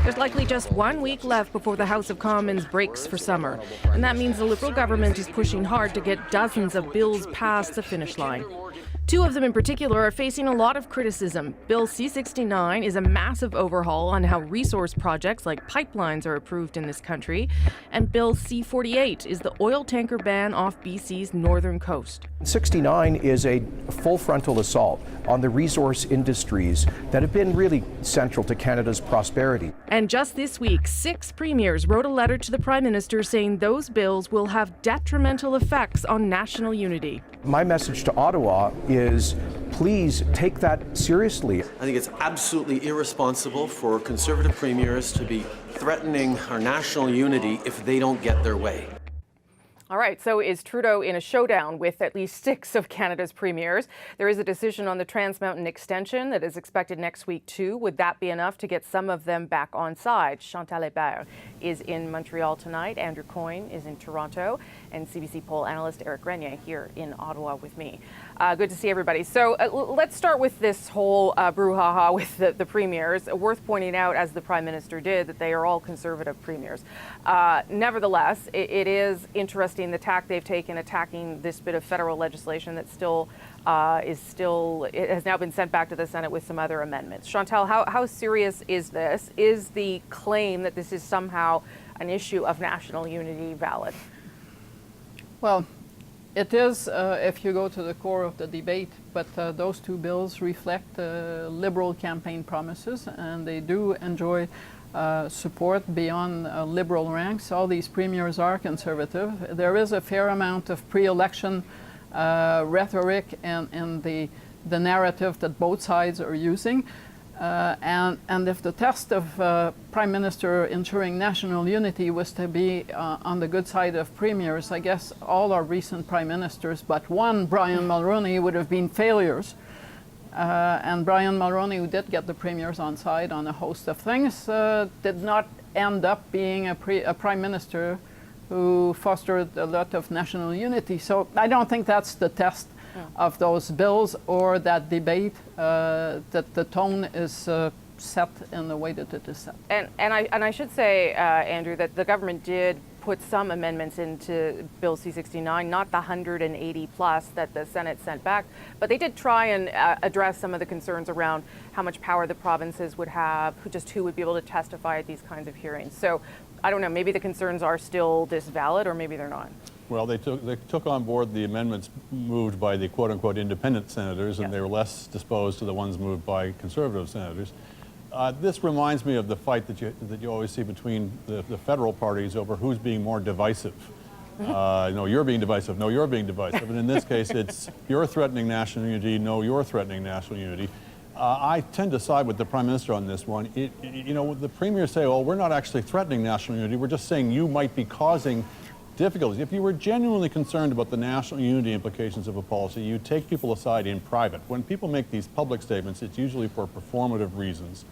There's likely just 1 week left before the House of Commons breaks for summer. And that means the Liberal government is pushing hard to get dozens of bills past the finish line. Two of them in particular are facing a lot of criticism. Bill C-69 is a massive overhaul on how resource projects like pipelines are approved in this country. And Bill C-48 is the oil tanker ban off BC's northern coast. 69 is a full frontal assault on the resource industries that have been really central to Canada's prosperity. And just this week, 6 premiers wrote a letter to the Prime Minister saying those bills will have detrimental effects on national unity. My message to Ottawa is please take that seriously. I think it's absolutely irresponsible for Conservative premiers to be threatening our national unity if they don't get their way. All right, so is Trudeau in a showdown with at least 6 of Canada's premiers? There is a decision on the Trans Mountain extension that is expected next week, too. Would that be enough to get some of them back on side? Chantal Hébert is in Montreal tonight. Andrew Coyne is in Toronto. And CBC poll analyst Eric Grenier here in Ottawa with me. Good to see everybody. So let's start with this whole brouhaha with the premiers. Worth pointing out, as the Prime Minister did, that they are all Conservative premiers. Nevertheless, it is interesting the tack they've taken attacking this bit of federal legislation that it has now been sent back to the Senate with some other amendments. Chantal, how serious is this? Is the claim that this is somehow an issue of national unity valid? Well, it is if you go to the core of the debate, but those 2 bills reflect Liberal campaign promises, and they do enjoy support beyond Liberal ranks. All these premiers are Conservative. There is a fair amount of pre-election rhetoric and the narrative that both sides are using. And if the test of Prime Minister ensuring national unity was to be on the good side of premiers, I guess all our recent Prime Ministers but one, Brian Mulroney, would have been failures. And Brian Mulroney, who did get the premiers on side on a host of things, did not end up being a Prime Minister who fostered a lot of national unity. So I don't think that's the test of those bills or that debate, that the tone is set in the way that it is set. And I should say, Andrew, that the government did put some amendments into Bill C-69, not the 180 plus that the Senate sent back, but they did try and address some of the concerns around how much power the provinces would have, who would be able to testify at these kinds of hearings. So I don't know, maybe the concerns are still this valid, or maybe they're not. Well, they took on board the amendments moved by the quote-unquote independent senators, and they were less disposed to the ones moved by Conservative senators. This reminds me of the fight that you always see between the federal parties over who's being more divisive. No, you're being divisive. No, you're being divisive. And in this case, it's you're threatening national unity. No, you're threatening national unity. I tend to side with the Prime Minister on this one. You know, the premiers say, "Oh, we're not actually threatening national unity. We're just saying you might be causing difficulties." If you were genuinely concerned about the national unity implications of a policy, you take people aside in private. When people make these public statements, it's usually for performative reasons.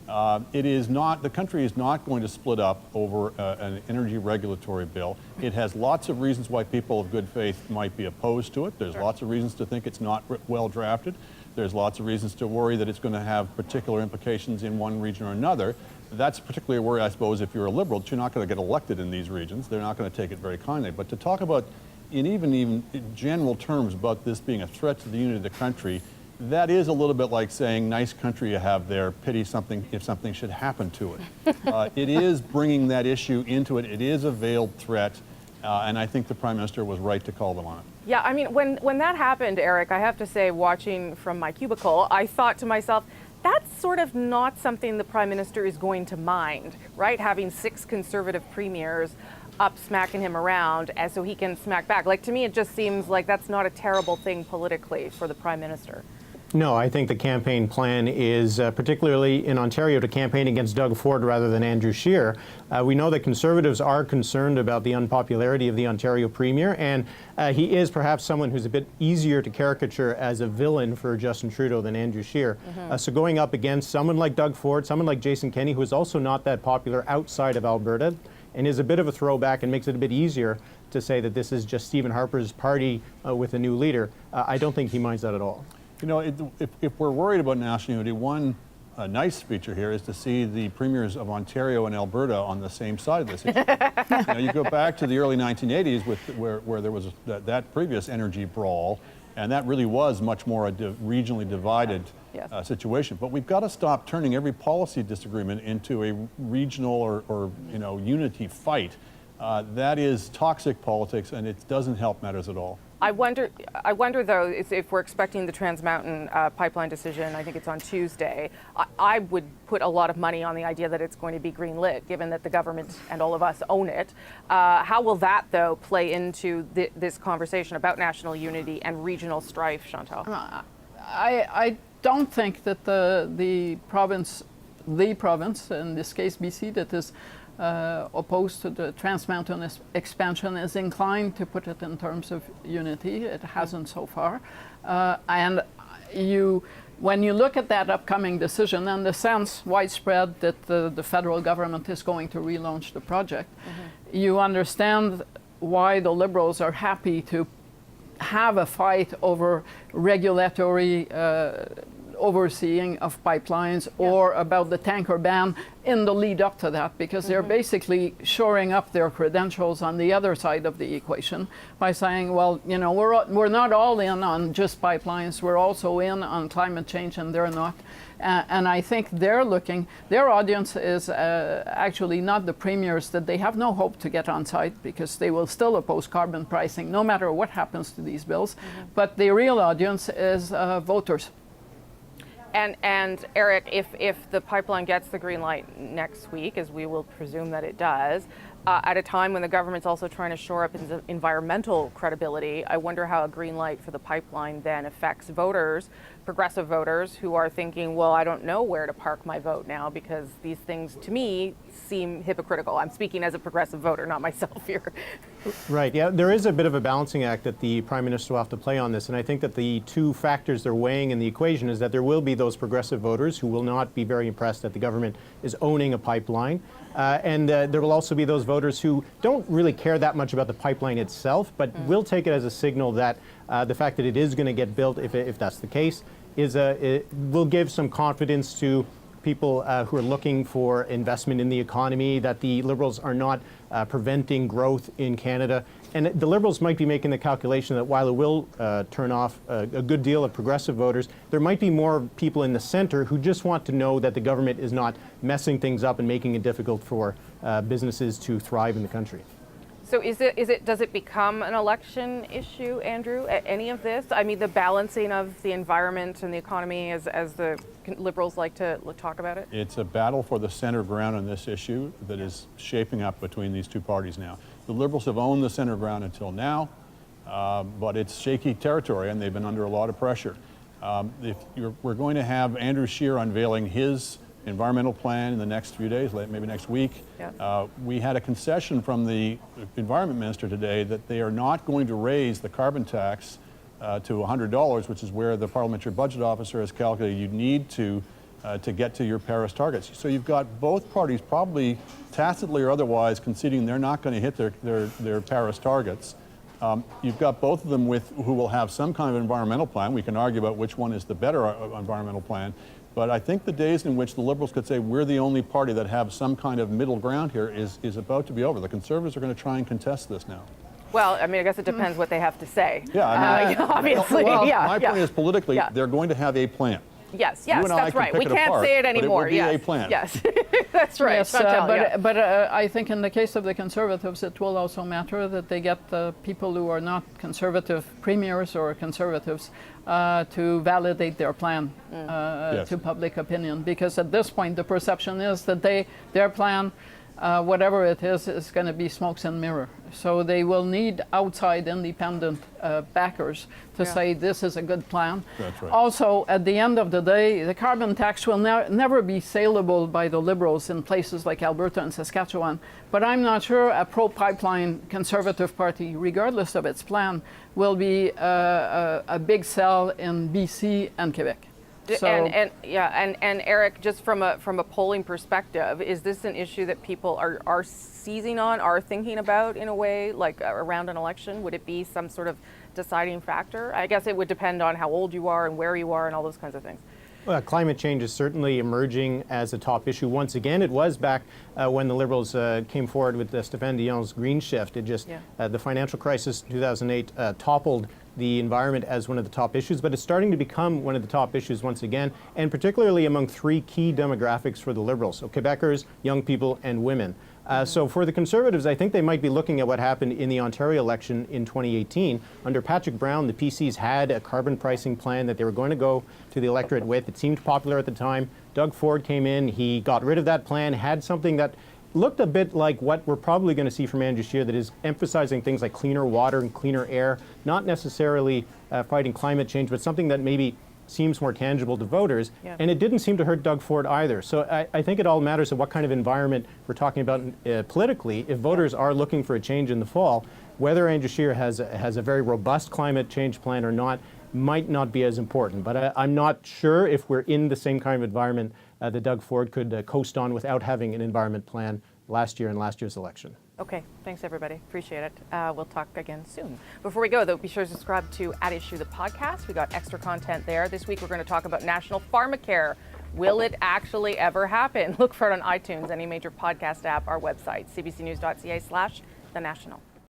The country is not going to split up over an energy regulatory bill. It has lots of reasons why people of good faith might be opposed to it. There's lots of reasons to think it's not well drafted. There's lots of reasons to worry that it's going to have particular implications in one region or another. That's particularly a worry, I suppose, if you're a Liberal, that you're not going to get elected in these regions. They're not going to take it very kindly. But to talk about, in even general terms, about this being a threat to the unity of the country, that is a little bit like saying, nice country you have there, pity something if something should happen to it. It is bringing that issue into it. It is a veiled threat, and I think the Prime Minister was right to call them on it. Yeah, I mean, when that happened, Eric, I have to say, watching from my cubicle, I thought to myself, that's sort of not something the Prime Minister is going to mind, right? Having 6 Conservative premiers up smacking him around as so he can smack back. Like, to me, it just seems like that's not a terrible thing politically for the Prime Minister. No, I think the campaign plan is, particularly in Ontario, to campaign against Doug Ford rather than Andrew Scheer. We know that Conservatives are concerned about the unpopularity of the Ontario Premier, and he is perhaps someone who's a bit easier to caricature as a villain for Justin Trudeau than Andrew Scheer. So going up against someone like Doug Ford, someone like Jason Kenney, who is also not that popular outside of Alberta, and is a bit of a throwback and makes it a bit easier to say that this is just Stephen Harper's party with a new leader, I don't think he minds that at all. You know, if we're worried about national unity, one a nice feature here is to see the premiers of Ontario and Alberta on the same side of this issue. You go back to the early 1980s where there was that previous energy brawl, and that really was much more a regionally divided situation. But we've got to stop turning every policy disagreement into a regional or unity fight. That is toxic politics, and it doesn't help matters at all. I wonder though, if we're expecting the Trans Mountain pipeline decision, I think it's on Tuesday, I would put a lot of money on the idea that it's going to be green lit, given that the government and all of us own it. How will that, though, play into this conversation about national unity and regional strife, Chantal? I don't think that the province, in this case BC, that is opposed to the Trans Mountain expansion is inclined to put it in terms of unity. It hasn't so far. And when you look at that upcoming decision and the sense widespread that the federal government is going to relaunch the project, you understand why the Liberals are happy to have a fight over regulatory overseeing of pipelines or about the tanker ban in the lead up to that, because they're basically shoring up their credentials on the other side of the equation by saying, well, we're not all in on just pipelines, we're also in on climate change, and they're not. And I think their audience is actually not the premiers, that they have no hope to get on site because they will still oppose carbon pricing no matter what happens to these bills. But the real audience is voters. And Eric, if the pipeline gets the green light next week, as we will presume that it does, at a time when the government's also trying to shore up environmental credibility, I wonder how a green light for the pipeline then affects voters, progressive voters, who are thinking, well, I don't know where to park my vote now because these things, to me, seem hypocritical. I'm speaking as a progressive voter, not myself here. Right, yeah, there is a bit of a balancing act that the Prime Minister will have to play on this, and I think that the two factors they're weighing in the equation is that there will be those progressive voters who will not be very impressed that the government is owning a pipeline, and there will also be those voters who don't really care that much about the pipeline itself, but will take it as a signal that the fact that it is going to get built, if that's the case, it will give some confidence to people who are looking for investment in the economy, that the Liberals are not preventing growth in Canada. And the Liberals might be making the calculation that while it will turn off a good deal of progressive voters, there might be more people in the centre who just want to know that the government is not messing things up and making it difficult for businesses to thrive in the country. So does it become an election issue, Andrew, any of this? I mean, the balancing of the environment and the economy, as the Liberals like to talk about it? It's a battle for the center ground on this issue that is shaping up between these two parties now. The Liberals have owned the center ground until now, but it's shaky territory and they've been under a lot of pressure. We're going to have Andrew Scheer unveiling his environmental plan in the next few days, maybe next week. Yeah. We had a concession from the Environment Minister today that they are not going to raise the carbon tax to $100, which is where the Parliamentary Budget Officer has calculated you need to get to your Paris targets. So you've got both parties probably tacitly or otherwise conceding they're not going to hit their Paris targets. You've got both of them who will have some kind of environmental plan. We can argue about which one is the better environmental plan. But I think the days in which the Liberals could say we're the only party that have some kind of middle ground here is about to be over. The Conservatives are going to try and contest this now. Well, I mean, I guess it depends what they have to say. Yeah, I mean, obviously. Well, yeah, my point is politically, they're going to have a plan. Yes, You and I that's can right. pick We it can't apart, say it anymore. But it will be a plan. Yes, that's right. Yes, Chantal, but I think in the case of the Conservatives, it will also matter that they get people who are not Conservative premiers or Conservatives to validate their plan to public opinion. Because at this point, the perception is that their plan, whatever it is going to be smokes and mirror. So they will need outside independent backers to say this is a good plan. That's right. Also, at the end of the day, the carbon tax will never be saleable by the Liberals in places like Alberta and Saskatchewan. But I'm not sure a pro-pipeline Conservative party, regardless of its plan, will be a big sell in BC and Quebec. So, and Eric, just from a polling perspective, is this an issue that people are seizing on, are thinking about in a way, like around an election? Would it be some sort of deciding factor? I guess it would depend on how old you are and where you are and all those kinds of things. Climate change is certainly emerging as a top issue once again. It was back when the Liberals came forward with Stéphane Dion's green shift. It just, the financial crisis in 2008 toppled the environment as one of the top issues, but it's starting to become one of the top issues once again, and particularly among three key demographics for the Liberals, so Quebecers, young people, and women. So for the Conservatives, I think they might be looking at what happened in the Ontario election in 2018. Under Patrick Brown, the PCs had a carbon pricing plan that they were going to go to the electorate with. It seemed popular at the time. Doug Ford came in, he got rid of that plan, had something that looked a bit like what we're probably going to see from Andrew Scheer, that is emphasizing things like cleaner water and cleaner air, not necessarily fighting climate change, but something that maybe seems more tangible to voters. And it didn't seem to hurt Doug Ford either. So I think it all matters of what kind of environment we're talking about politically. If voters are looking for a change in the fall, whether Andrew Scheer has a very robust climate change plan or not might not be as important. But I'm not sure if we're in the same kind of environment that Doug Ford could coast on without having an environment plan last year in last year's election. Okay, thanks everybody. Appreciate it. We'll talk again soon. Before we go, though, be sure to subscribe to At Issue, the podcast. We got extra content there. This week we're going to talk about national pharmacare. Will it actually ever happen? Look for it on iTunes, any major podcast app, our website, cbcnews.ca/thenational.